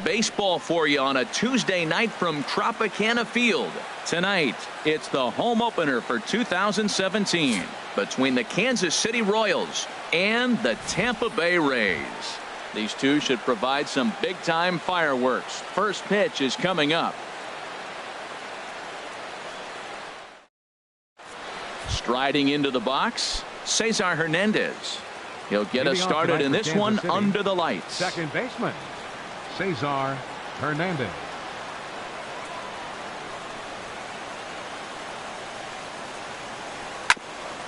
Baseball for you on a Tuesday night from Tropicana Field. Tonight, it's the home opener for 2017 between the Kansas City Royals and the Tampa Bay Rays. These two should provide some big-time fireworks. First pitch is coming up. Striding into the box, Cesar Hernandez. He'll get us started in this one under the lights. Second baseman, Cesar Hernandez.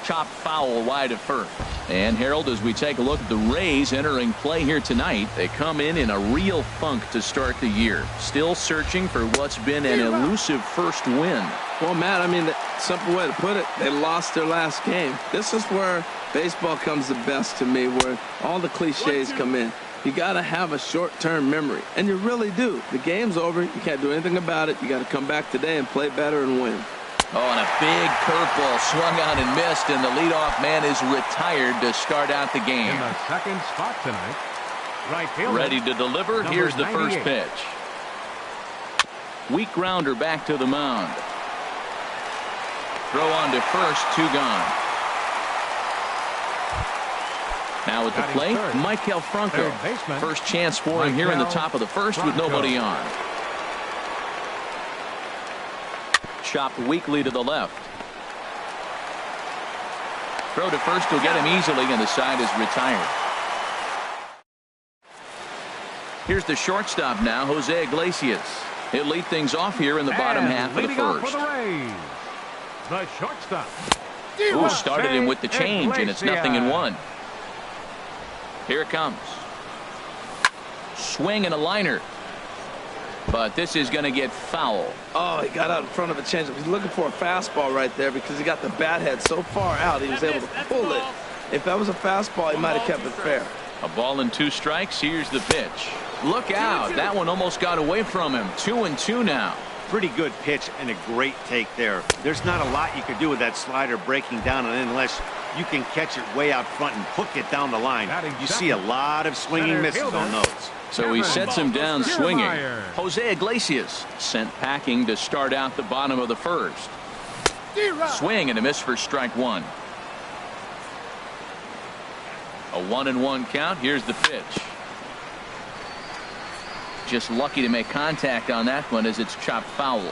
Chop foul wide of first. And Harold, as we take a look at the Rays entering play here tonight, they come in a real funk to start the year. Still searching for what's been an elusive first win. Well, Matt, I mean, the simple way to put it, they lost their last game. This is where baseball comes the best to me, where all the cliches come in. You got to have a short-term memory, and you really do. The game's over. You can't do anything about it. You got to come back today and play better and win. Oh, and a big curveball swung on and missed, and the leadoff man is retired to start out the game. In the second spot tonight, right fielder, ready to deliver. Here's the 98. first pitch. Weak grounder back to the mound. Throw on to first, 2 gone. Now at the plate, Maikel Franco. First chance for him here in the top of the first with nobody on. Chopped weakly to the left. Throw to first will get him easily, and the side is retired. Here's the shortstop now, Jose Iglesias. He'll lead things off here in the bottom half of the first. The shortstop. Ooh, started him with the change, and it's 0-1. Here it comes. Swing and a liner. But this is going to get foul. Oh, he got out in front of a changeup. He's looking for a fastball right there because he got the bat head so far out he was able to pull it. If that was a fastball, he might have kept it fair. A ball and 2 strikes. Here's the pitch. Look out. That one almost got away from him. 2-2 now. Pretty good pitch and a great take there. There's not a lot you could do with that slider breaking down, and unless you can catch it way out front and hook it down the line, you see a lot of swinging misses on those. So he sets him down swinging. Jose Iglesias sent packing to start out the bottom of the first. Swing and a miss for strike 1. A 1-1 count. Here's the pitch. Just lucky to make contact on that one as it's chopped foul.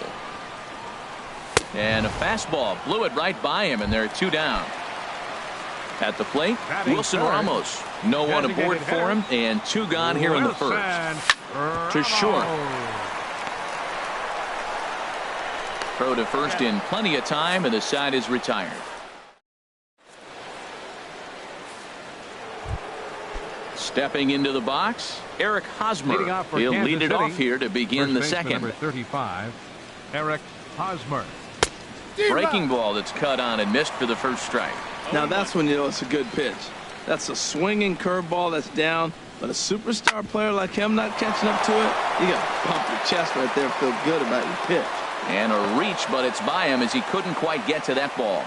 And a fastball blew it right by him, and there are 2 down. At the plate, Wilson Ramos. No one aboard for him, and 2 gone here in the first. To short. Throw to first in plenty of time, and the side is retired. Stepping into the box, Eric Hosmer. He'll lead it off here to begin the second. Number 35, Eric Hosmer. Breaking ball that's cut on and missed for the first strike. Now that's when you know it's a good pitch. That's a swinging curveball that's down, but a superstar player like him not catching up to it, you got to pump your chest right there and feel good about your pitch. And a reach, but it's by him as he couldn't quite get to that ball.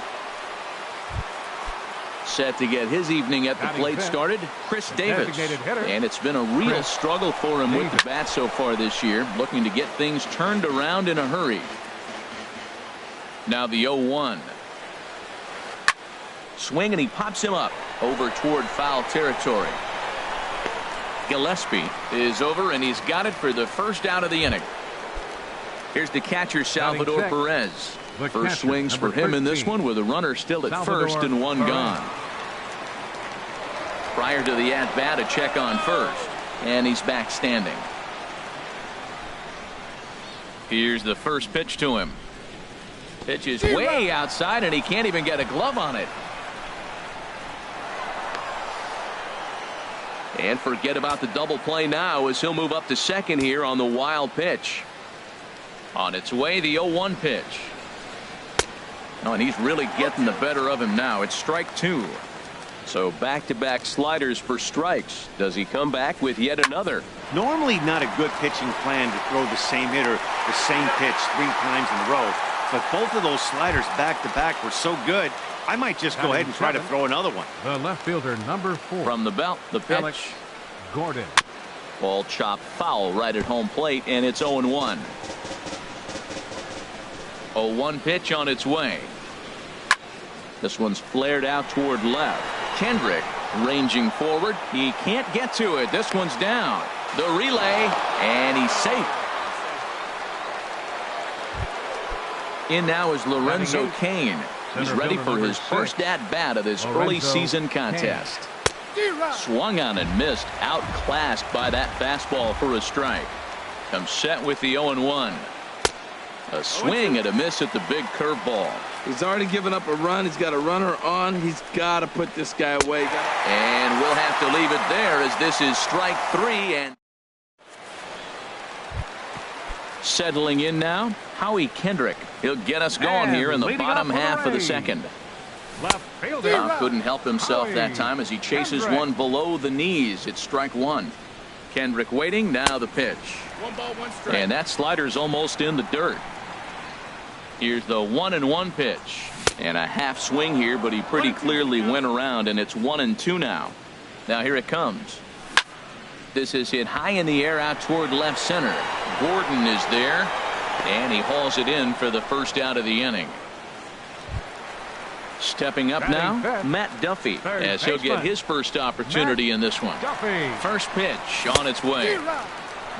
Set to get his evening at the plate started, Chris Davis. And it's been a real struggle for him with the bat so far this year, looking to get things turned around in a hurry. Now the 0-1. Swing, and he pops him up over toward foul territory. Gillespie is over, and he's got it for the first out of the inning. Here's the catcher, Salvador Perez. First swings for him in this one with a runner still at first and 1 gone. Prior to the at-bat, a check on first, and he's back standing. Here's the first pitch to him. Pitch is way outside, and he can't even get a glove on it. And forget about the double play now as he'll move up to second here on the wild pitch. On its way, the 0-1 pitch. Oh, and he's really getting the better of him now. It's strike 2. So back-to-back sliders for strikes. Does he come back with yet another? Normally not a good pitching plan to throw the same hitter the same pitch 3 times in a row. But both of those sliders back-to-back were so good, I might just go ahead and try to throw another one. The left fielder, number 4. From the belt, the pitch. Alex Gordon. Ball chopped foul right at home plate, and it's 0-1. 0-1 pitch on its way. This one's flared out toward left. Kendrick ranging forward. He can't get to it. This one's down. The relay, and he's safe. In now is Lorenzo Cain. He's ready for his first at-bat of this early season contest. Swung on and missed, outclassed by that fastball for a strike. Comes set with the 0-1. A swing and a miss at the big curveball. He's already given up a run. He's got a runner on. He's got to put this guy away. And we'll have to leave it there as this is strike 3. And settling in now, Howie Kendrick. He'll get us going here in the bottom half of the second. Left fielder. Couldn't help himself that time as he chases one below the knees. It's strike 1. Kendrick waiting. Now the pitch. 1 ball, 1 strike. And that slider's almost in the dirt. Here's the 1-1 pitch. And a half swing here, but he pretty clearly went around, and it's 1-2 now. Now here it comes. This is hit high in the air out toward left center. Gordon is there, and he hauls it in for the first out of the inning. Stepping up now, Matt Duffy, as he'll get his first opportunity in this one. First pitch on its way.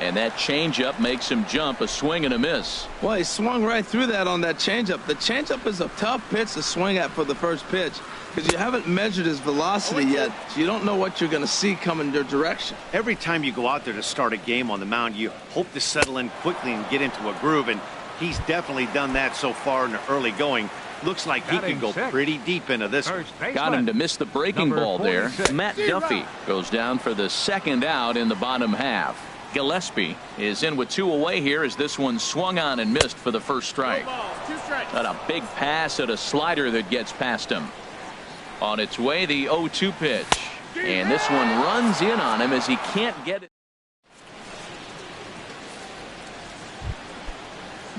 And that changeup makes him jump. A swing and a miss. Well, he swung right through that on that changeup. The changeup is a tough pitch to swing at for the first pitch because you haven't measured his velocity yet. So you don't know what you're going to see coming your direction. Every time you go out there to start a game on the mound, you hope to settle in quickly and get into a groove, and he's definitely done that so far in the early going. Looks like he can go pretty deep into this one. Got him to miss the breaking ball there. Matt Duffy goes down for the second out in the bottom half. Gillespie is in with 2 away here as this one swung on and missed for the first strike. Got a big pass at a slider that gets past him. On its way, the 0-2 pitch. And this one runs in on him as he can't get it.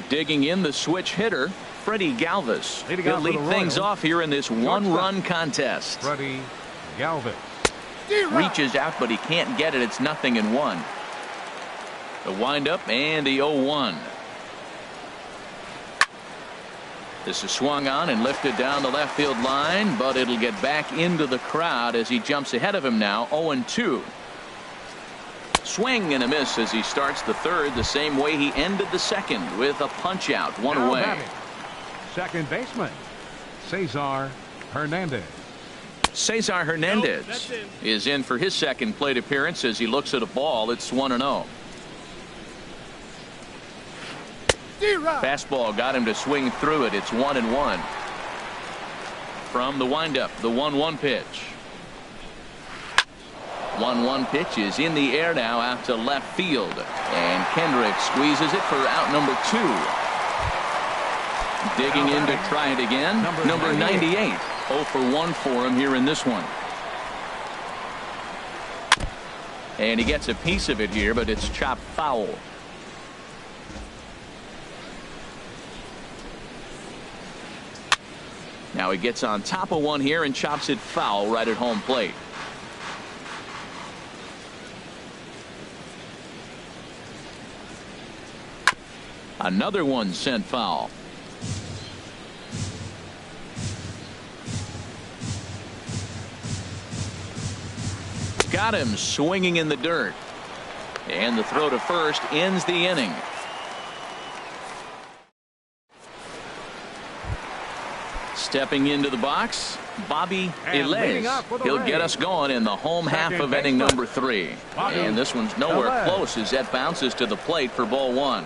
Digging in the switch hitter, Freddie Galvis. He'll lead things off here in this one-run contest. Freddie Galvis. Reaches out, but he can't get it. It's 0-1. The windup and the 0-1. This is swung on and lifted down the left field line, but it'll get back into the crowd as he jumps ahead of him now. 0-2. Swing and a miss as he starts the third the same way he ended the second with a punch out. 1 away. Second baseman Cesar Hernandez. Cesar Hernandez is in for his second plate appearance as he looks at a ball. It's 1-0. Fastball got him to swing through it. It's 1-1. From the windup, the 1-1 pitch. 1-1 pitch is in the air now out to left field, and Kendrick squeezes it for out number 2. Digging in to try it again. Number 98. 0 for 1 for him here in this one. And he gets a piece of it here, but it's chopped foul. Now he gets on top of one here and chops it foul right at home plate. Another one sent foul. Got him swinging in the dirt. And the throw to first ends the inning. Stepping into the box, Bobby Elez. He'll get us going in the home half of inning number 3. And this one's nowhere close as that bounces to the plate for ball 1.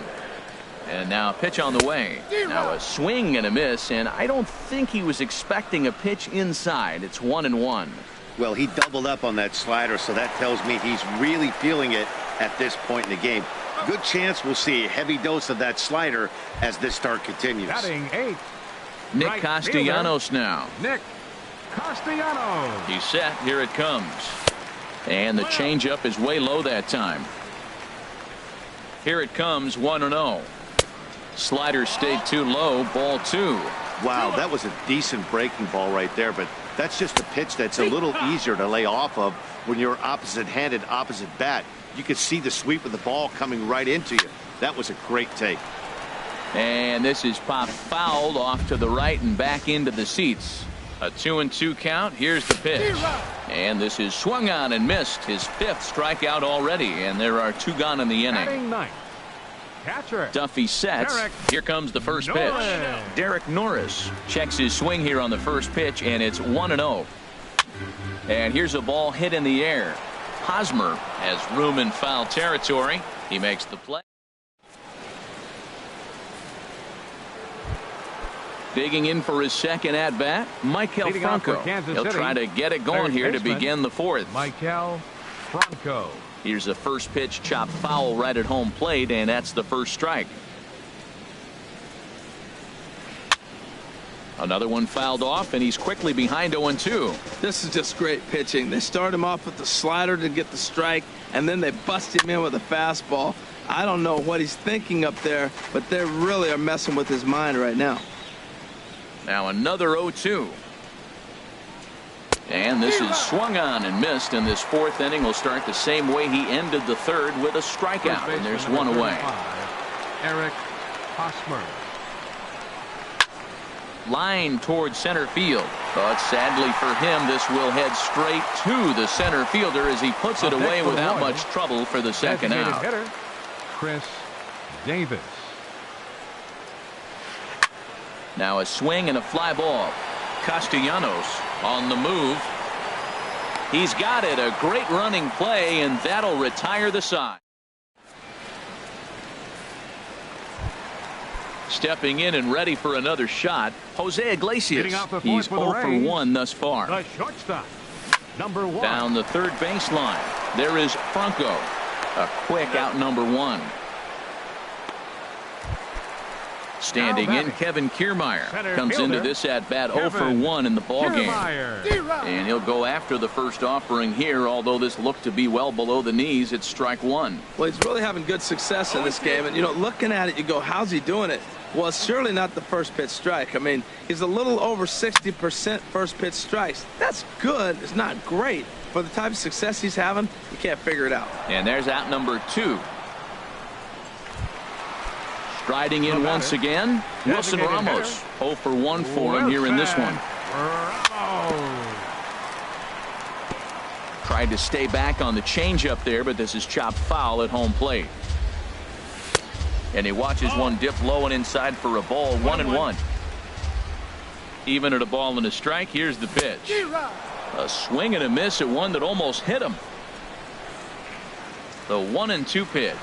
And now a pitch on the way. Now a swing and a miss, and I don't think he was expecting a pitch inside. It's 1-1. Well, he doubled up on that slider, so that tells me he's really feeling it at this point in the game. Good chance we'll see a heavy dose of that slider as this start continues. Batting 8. Nick Castellanos now. Nick Castellanos. He's set. Here it comes. And the changeup is way low that time. Here it comes. 1-0. Slider stayed too low. Ball 2. Wow, that was a decent breaking ball right there, but That's just a pitch that's a little easier to lay off of when you're opposite-handed, opposite bat. You could see the sweep of the ball coming right into you. That was a great take. And this is popped fouled off to the right and back into the seats. A 2-2 count. Here's the pitch. And this is swung on and missed. His 5th strikeout already. And there are 2 gone in the inning. Catcher. Duffy sets. Here comes the first pitch. Derek Norris checks his swing here on the first pitch, and it's 1-0. And here's a ball hit in the air. Hosmer has room in foul territory. He makes the play. Digging in for his second at-bat, Maikel Franco. He'll try to get it going here to begin the 4th. Maikel Franco. Here's a first pitch chopped foul right at home plate, and that's the first strike. Another one fouled off, and he's quickly behind 0-2. This is just great pitching. They start him off with the slider to get the strike, and then they bust him in with a fastball. I don't know what he's thinking up there, but they really are messing with his mind right now. Now another 0-2. And this is swung on and missed, and this 4th inning will start the same way he ended the 3rd with a strikeout, and there's 1 away. Eric Hosmer. Line towards center field, but sadly for him, this will head straight to the center fielder as he puts it away without much trouble for the second out. Hitter, Chris Davis. Now a swing and a fly ball. Castellanos on the move. He's got it. A great running play, and that'll retire the side. Stepping in and ready for another shot, Jose Iglesias. He's 0 for 1 thus far. The shortstop, number 1. Down the third baseline. There is Franco. A quick out number 1. Standing in, Kevin Kiermaier comes into this at bat 0 for 1 in the ball game. And he'll go after the first offering here, although this looked to be well below the knees. It's strike 1. Well, he's really having good success in this game. And, you know, looking at it, you go, how's he doing it? Well, it's surely not the first pitch strike. I mean, he's a little over 60% first pitch strikes. That's good. It's not great. For the type of success he's having, you can't figure it out. And there's out number 2. Striding in once again, Wilson Ramos. 0 for 1 for him here in this one. Tried to stay back on the changeup there, but this is chopped foul at home plate. And he watches one dip low and inside for a ball. 1-1. Even at a ball and a strike, here's the pitch. A swing and a miss at one that almost hit him. The 1-2 pitch.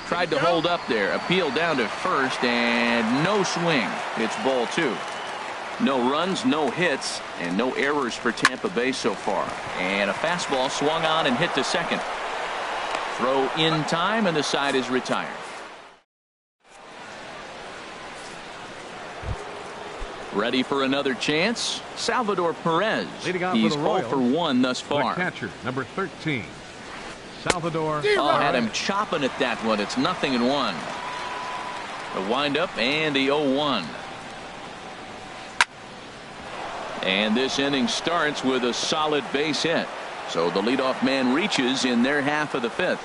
Tried to hold up there. Appeal down to first, and no swing. It's ball 2. No runs, no hits, and no errors for Tampa Bay so far. And a fastball swung on and hit to second. Throw in time, and the side is retired. Ready for another chance? Salvador Perez. He's 0 for 1 thus far. The catcher, number 13. Salvador. Oh, had him chopping at that one. It's 0-1. The windup and the 0-1. And this inning starts with a solid base hit. So the leadoff man reaches in their half of the 5th.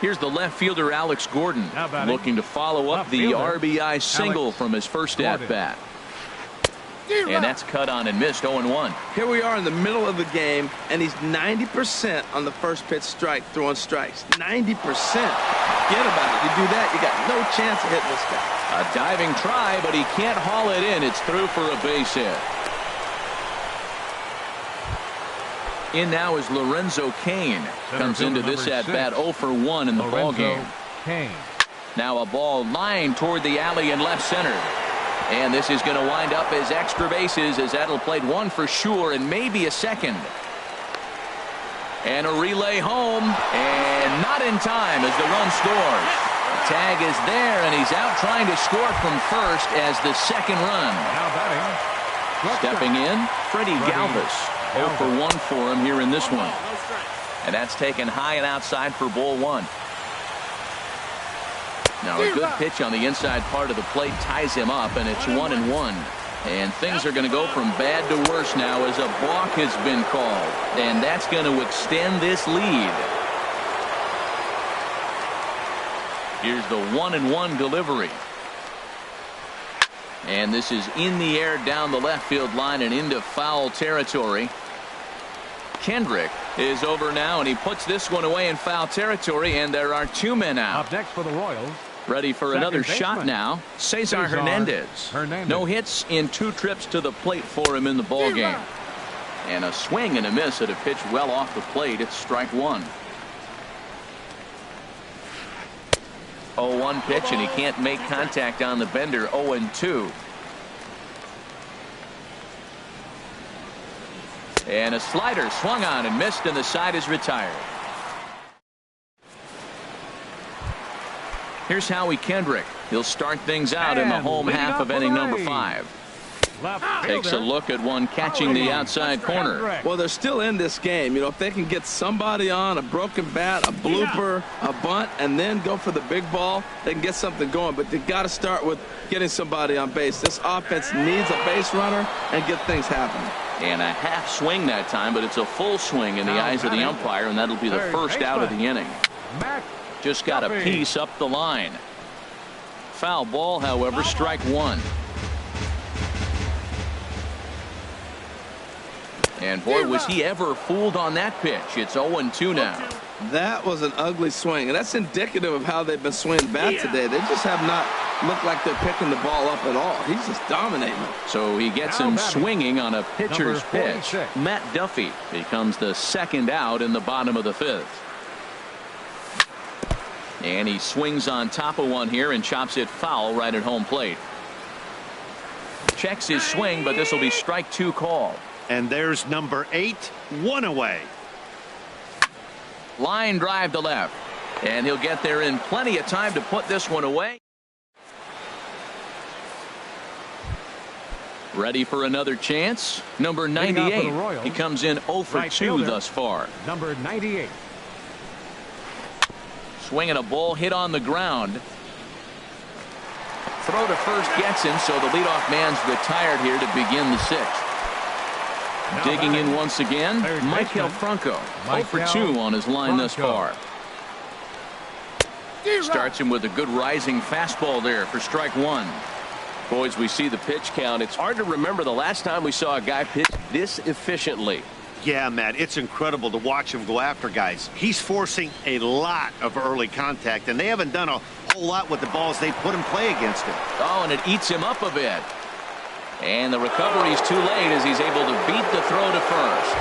Here's the left fielder Alex Gordon looking to follow up the RBI single from his first at bat. And that's cut on and missed. 0-1. Here we are in the middle of the game, and he's 90% on the first pitch strike throwing strikes. 90%. Forget about it. You do that, you got no chance of hitting this guy. A diving try, but he can't haul it in. It's through for a base hit. In now is Lorenzo Cain. Comes into this at bat 0 for 1 in the ball game. Now a ball lined toward the alley in left center. And this is going to wind up as extra bases, as that'll play 1 for sure and maybe a second. And a relay home, and not in time as the run scores. Tag is there, and he's out trying to score from first as the second run. Stepping in, Freddie Galvis. 0 for 1 for him here in this one. And that's taken high and outside for ball 1. Now a good pitch on the inside part of the plate ties him up, and it's 1-1. And things are going to go from bad to worse now as a balk has been called. And that's going to extend this lead. Here's the 1-1 delivery. And this is in the air down the left field line and into foul territory. Kendrick is over now, and he puts this one away in foul territory, and there are 2 men out. Up next for the Royals. Ready for another shot now. Cesar Hernandez. No hits in 2 trips to the plate for him in the ball game. And a swing and a miss at a pitch well off the plate. It's strike 1. 0-1 pitch, and he can't make contact on the bender. 0-2. And a slider swung on and missed, and the side is retired. Here's Howie Kendrick. He'll start things out in the home half of inning number 5. Takes a look at one catching the outside corner. Well, they're still in this game. You know, if they can get somebody on, a broken bat, a blooper, a bunt, and then go for the big ball, they can get something going. But they got to start with getting somebody on base. This offense needs a base runner and get things happening. And a half swing that time, but it's a full swing in the eyes of the umpire, and that'll be the first out of the inning. Just got a piece up the line. Foul ball, however, strike 1. And boy, was he ever fooled on that pitch. It's 0-2 now. That was an ugly swing, and that's indicative of how they've been swinging the bat today. They just have not looked like they're picking the ball up at all. He's just dominating. So he gets him swinging on a pitcher's pitch. Matt Duffy becomes the second out in the bottom of the 5th. And he swings on top of one here and chops it foul right at home plate. Checks his swing, but this will be strike 2 call. And there's number 8, 1 away. Line drive to left, and he'll get there in plenty of time to put this one away. Ready for another chance. Number 98. He comes in 0 for 2 thus far. Number 98. Swinging a ball hit on the ground. Throw to first gets him, so the leadoff man's retired here to begin the 6th. Digging in once again, Maikel Franco. 0 for 2 on his line thus far. Starts him with a good rising fastball there for strike 1. Boys, we see the pitch count. It's hard to remember the last time we saw a guy pitch this efficiently. Yeah, Matt, it's incredible to watch him go after guys. He's forcing a lot of early contact, and they haven't done a whole lot with the balls they put in play against him. Oh, and it eats him up a bit. And the recovery's too late as he's able to beat the throw to first.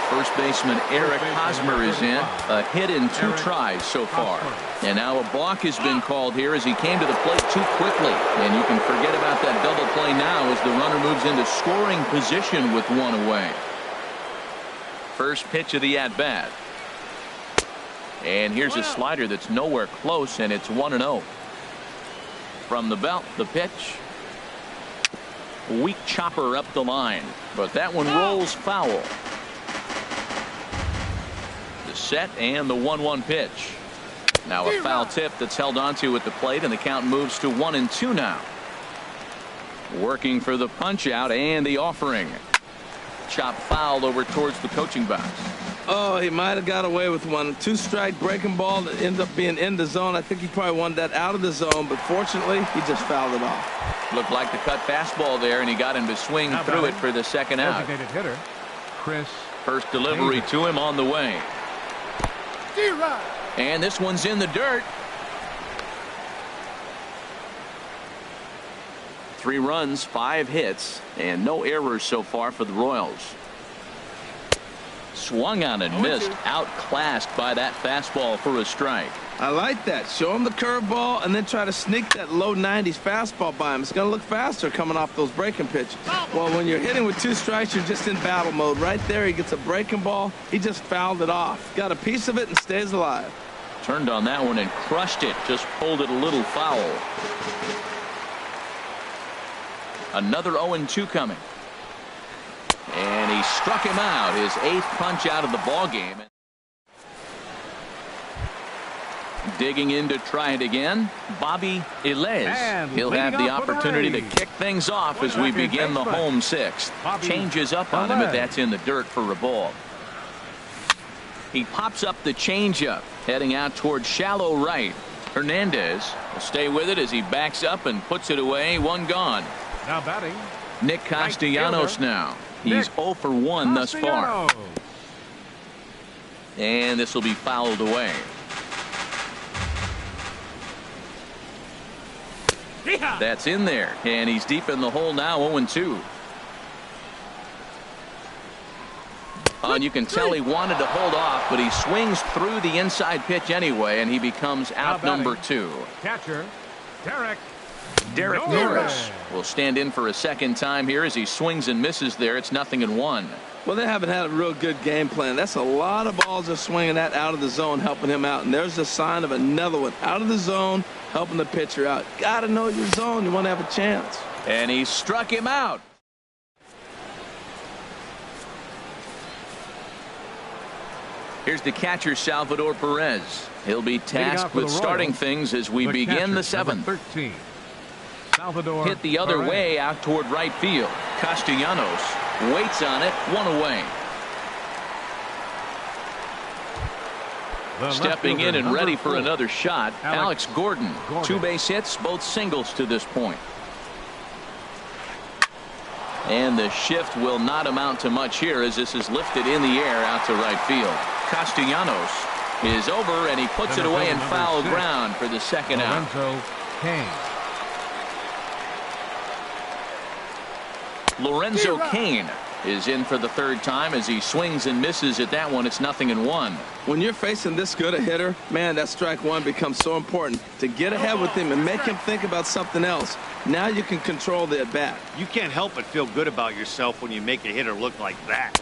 First baseman Eric Hosmer is in. A hit in 2 tries so far. And now a balk has been called here as he came to the plate too quickly. And you can forget about that double play now as the runner moves into scoring position with 1 away. First pitch of the at-bat. And here's a slider that's nowhere close, and it's 1-0. From the belt, the pitch. Weak chopper up the line, but that one rolls foul. The set and the 1-1 pitch. Now a foul tip that's held onto at the plate, and the count moves to 1-2 now. Working for the punch out and the offering. Chop foul over towards the coaching box. Oh, he might have got away with one. 2-strike breaking ball that ends up being in the zone. I think he probably wanted that out of the zone, but fortunately, he just fouled it off. Looked like the cut fastball there, and he got him to swing through it for the second out. Designated hitter, Chris. First delivery to him on the way. And this one's in the dirt. 3 runs, 5 hits, and no errors so far for the Royals. Swung on and missed, outclassed by that fastball for a strike. I like that. Show him the curveball and then try to sneak that low 90s fastball by him. It's going to look faster coming off those breaking pitches. Well, when you're hitting with 2 strikes, you're just in battle mode. Right there, he gets a breaking ball. He just fouled it off. Got a piece of it and stays alive. Turned on that one and crushed it. Just pulled it a little foul. Another 0-2 coming. And he struck him out, his 8th punch out of the ball game. Digging in to try it again, Bobby Ilez. He'll have the opportunity to kick things off as we begin the home sixth. Changes up on him, but that's in the dirt for a ball. He pops up the changeup, heading out towards shallow right. Hernandez will stay with it as he backs up and puts it away. One gone. Now batting, Nick Castellanos now. He's 0 for 1 thus far. And this will be fouled away. That's in there, and he's deep in the hole now, 0-2. And you can tell he wanted to hold off, but he swings through the inside pitch anyway, and he becomes out number 2. Catcher, Derek Norris will stand in for a second time here as he swings and misses there. It's 0-1. Well, they haven't had a real good game plan. That's a lot of balls they're swinging at out of the zone, helping him out. And there's a sign of another one out of the zone, helping the pitcher out. Got to know your zone. You want to have a chance. And he struck him out. Here's the catcher, Salvador Perez. He'll be tasked with starting things as we begin the 7th. 13. Salvador Hit the other Perez. way out toward right field. Castellanos waits on it, 1 away. Stepping in and ready for another shot, Alex Gordon. 2 base hits, both singles to this point. And the shift will not amount to much here as this is lifted in the air out to right field. Castellanos is over, and he puts it away in foul ground for the second out. Lorenzo Cain is in for the 3rd time as he swings and misses at that one. It's 0-1. When you're facing this good a hitter, man, that strike one becomes so important to get ahead with him and make him think about something else. Now you can control the at-bat. You can't help but feel good about yourself when you make a hitter look like that.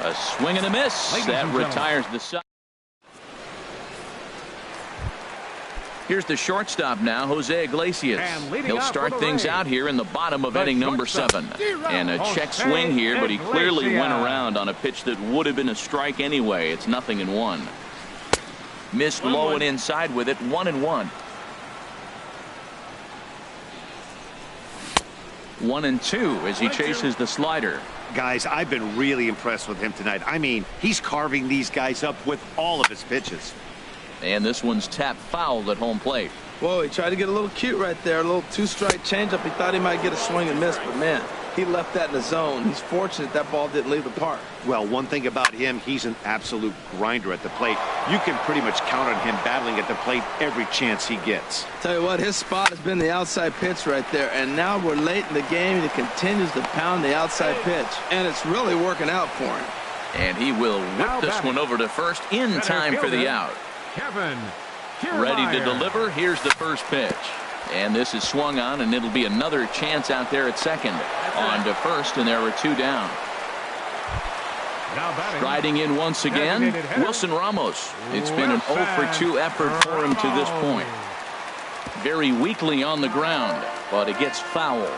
A swing and a miss. That retires the side. Here's the shortstop now, Jose Iglesias. He'll start things out here in the bottom of inning number 7. And a check swing here, but he clearly went around on a pitch that would have been a strike anyway. It's 0-1. Missed low and inside with it, 1-1. 1-2 as he chases the slider. Guys, I've been really impressed with him tonight. I mean, he's carving these guys up with all of his pitches. And this one's tapped foul at home plate. Whoa, he tried to get a little cute right there. A little 2-strike changeup. He thought he might get a swing and miss, but man, he left that in the zone. He's fortunate that ball didn't leave the park. Well, one thing about him, he's an absolute grinder at the plate. You can pretty much count on him battling at the plate every chance he gets. Tell you what, his spot has been the outside pitch right there, and now we're late in the game, and he continues to pound the outside pitch, and it's really working out for him. And he will whip this one over to first in time for the out. Kevin Ready to deliver. Here's the first pitch. And this is swung on, and it'll be another chance out there at second. On to first, and there are 2 down. Riding in once again, Wilson Ramos. It's been an 0 for 2 effort for him to this point. Very weakly on the ground, but it gets foul.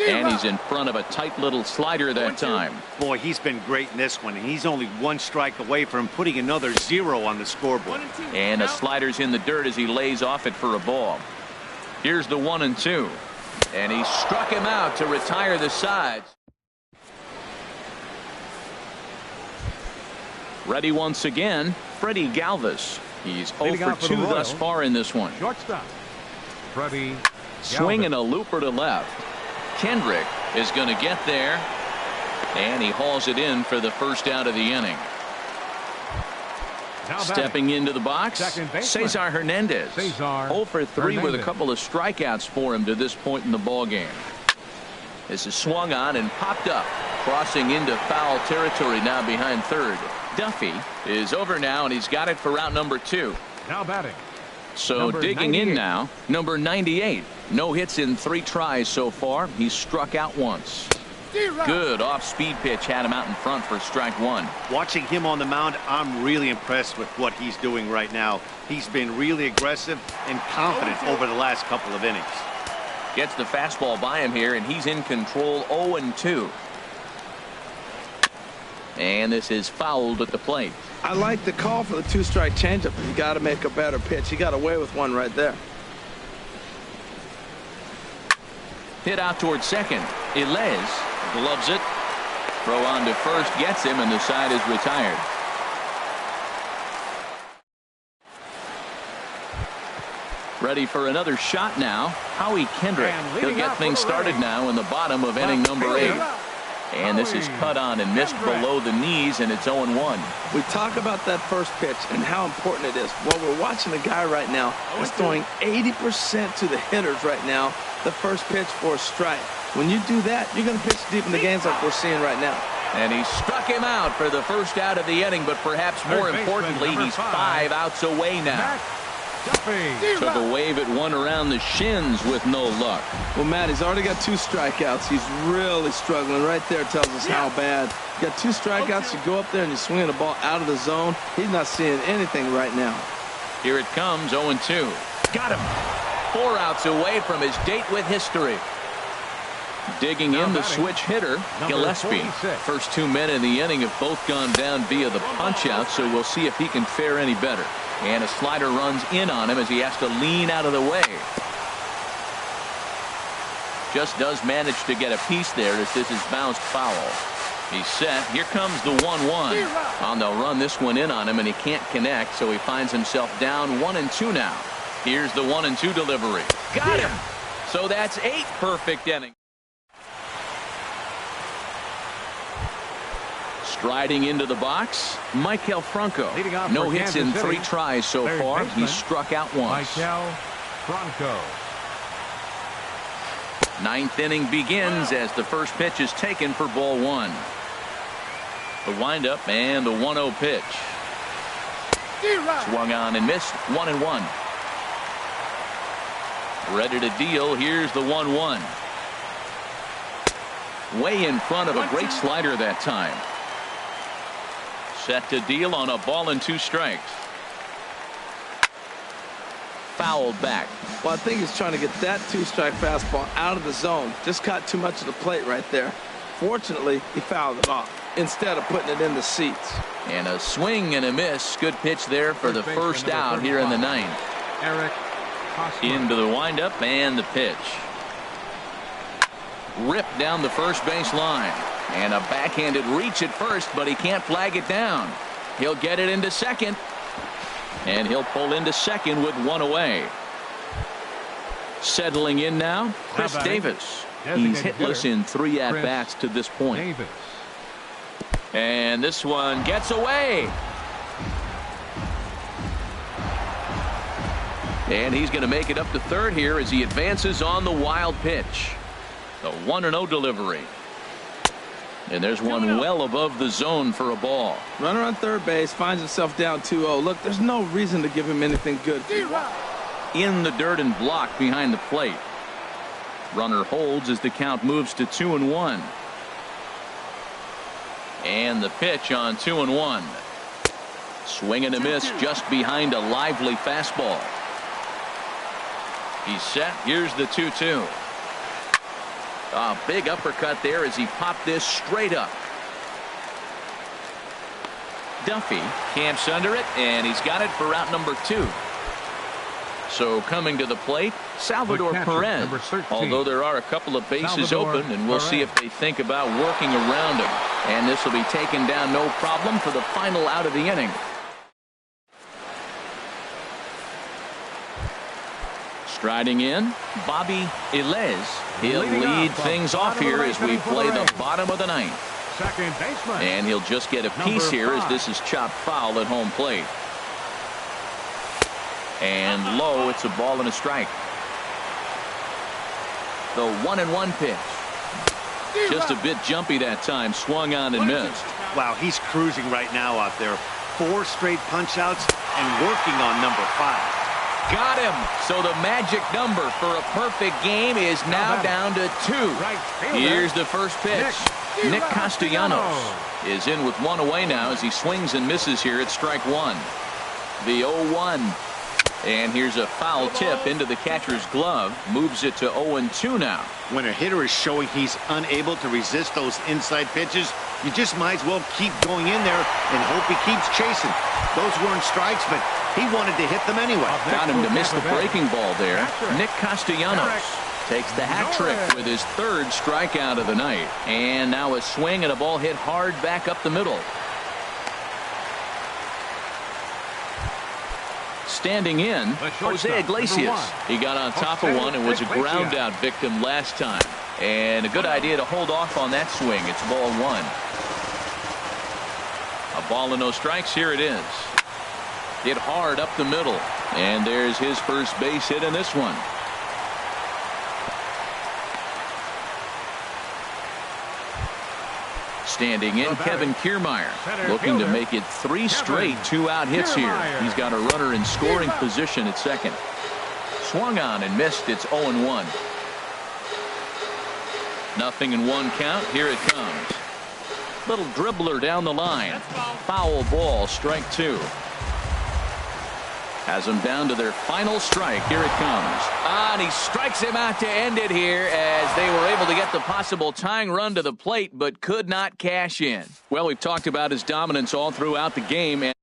And he's in front of a tight little slider that time. Boy, he's been great in this one. He's only 1 strike away from putting another 0 on the scoreboard. And a slider's in the dirt as he lays off it for a ball. Here's the 1-2. And he struck him out to retire the sides. Ready once again, Freddie Galvis. He's 0 for 2 thus far in this one. Shortstop, Freddie Swinging a looper to left. Kendrick is going to get there, and he hauls it in for the first out of the inning. Stepping into the box, Cesar Hernandez. 0 for 3 with a couple of strikeouts for him to this point in the ball game. This is swung on and popped up, crossing into foul territory now behind third. Duffy is over now, and he's got it for out number 2. Now batting. So Number digging 98. in now, number 98. No hits in 3 tries so far. He's struck out once. Good off-speed pitch had him out in front for strike 1. Watching him on the mound, I'm really impressed with what he's doing right now. He's been really aggressive and confident over the last couple of innings. Gets the fastball by him here, and he's in control 0-2. And this is fouled at the plate. I like the call for the two-strike changeup, but you got to make a better pitch. He got away with one right there. Hit out towards second. Ilez gloves it. Throw on to first gets him, and the side is retired. Ready for another shot now. Howie Kendrick. He'll get things started now in the bottom of inning number 8. And this is cut on and missed below the knees, and it's 0-1. We talk about that first pitch and how important it is. Well, we're watching a guy right now that's throwing 80% to the hitters right now, the first pitch for a strike. When you do that, you're going to pitch deep in the games like we're seeing right now. And he struck him out for the first out of the inning, but perhaps more importantly, he's 5 outs away now. Took a wave at one around the shins with no luck. Well, Matt, he's already got 2 strikeouts. He's really struggling. Right there tells us how bad. You got 2 strikeouts. You go up there and you swing the ball out of the zone. He's not seeing anything right now. Here it comes, 0-2. Got him. 4 outs away from his date with history. Digging in the switch hitter, Gillespie. First 2 men in the inning have both gone down via the punch-out, so we'll see if he can fare any better. And a slider runs in on him as he has to lean out of the way. Just does manage to get a piece there as this is bounced foul. He's set. Here comes the 1-1. And they'll run this one in on him, and he can't connect, so he finds himself down 1-2 now. Here's the 1-2 delivery. Got him. So that's 8 perfect innings. Striding into the box, Maikel Franco. No hits in 3 tries so far. He's struck out once. Maikel Franco. 9th inning begins as the first pitch is taken for ball 1. The windup and the 1-0 pitch. Swung on and missed. 1-1. Ready to deal. Here's the 1-1. Way in front of a great slider that time. Set to deal on a ball and 2 strikes. Fouled back. Well, I think he's trying to get that 2-strike fastball out of the zone. Just caught too much of the plate right there. Fortunately, he fouled it off instead of putting it in the seats. And a swing and a miss. Good pitch there for the first out here in the 9th. Eric Hosmer. Into the windup and the pitch. Ripped down the first base line. And a backhanded reach at first, but he can't flag it down. He'll get it into second. And he'll pull into second with 1 away. Settling in now, Chris Davis. He's hitless in 3 at-bats to this point. Davis. And this one gets away. And he's going to make it up to third here as he advances on the wild pitch. The 1-0 delivery. And there's one well above the zone for a ball. Runner on third base finds himself down 2-0. Look, there's no reason to give him anything good. In the dirt and blocked behind the plate. Runner holds as the count moves to 2-1. And the pitch on 2-1. Swing and a miss just behind a lively fastball. He's set. Here's the 2-2. A big uppercut there as he popped this straight up. Duffy camps under it, and he's got it for route number 2. So coming to the plate, Salvador Perez. Although there are a couple of bases open, and we'll see if they think about working around him. And this will be taken down no problem for the final out of the inning. Striding in, Bobby Ilez. He'll lead things off here as we play the bottom of the 9th. Second baseman. And he'll just get a piece here as this is chopped foul at home plate. And low, it's a ball and a strike. The 1-1 pitch. Just a bit jumpy that time. Swung on and missed. Wow, he's cruising right now out there. 4 straight punch outs and working on number 5. Got him. So the magic number for a perfect game is now down to 2. Here's the first pitch. Nick Castellanos is in with 1 away now as he swings and misses here at strike 1. The 0-1. And here's a foul tip into the catcher's glove. Moves it to 0-2 now. When a hitter is showing he's unable to resist those inside pitches, you just might as well keep going in there and hope he keeps chasing. Those weren't strikes, but he wanted to hit them anyway. Got him to miss the breaking ball there. Nick Castellanos takes the hat trick with his third strikeout of the night. And now a swing and a ball hit hard back up the middle. Standing in, Jose Iglesias. He got on top of one and was a ground out victim last time. And a good idea to hold off on that swing. It's ball one. A ball and no strikes. Here it is. Hit hard up the middle. And there's his first base hit in this one. Standing in, Kevin Kiermaier, looking to make it 3 straight 2-out hits here. He's got a runner in scoring position at second. Swung on and missed. It's 0-1. Nothing in 1 count. Here it comes. Little dribbler down the line. Foul ball, strike 2. Has them down to their final strike. Here it comes. And he strikes him out to end it here as they were able to get the possible tying run to the plate but could not cash in. Well, we've talked about his dominance all throughout the game. And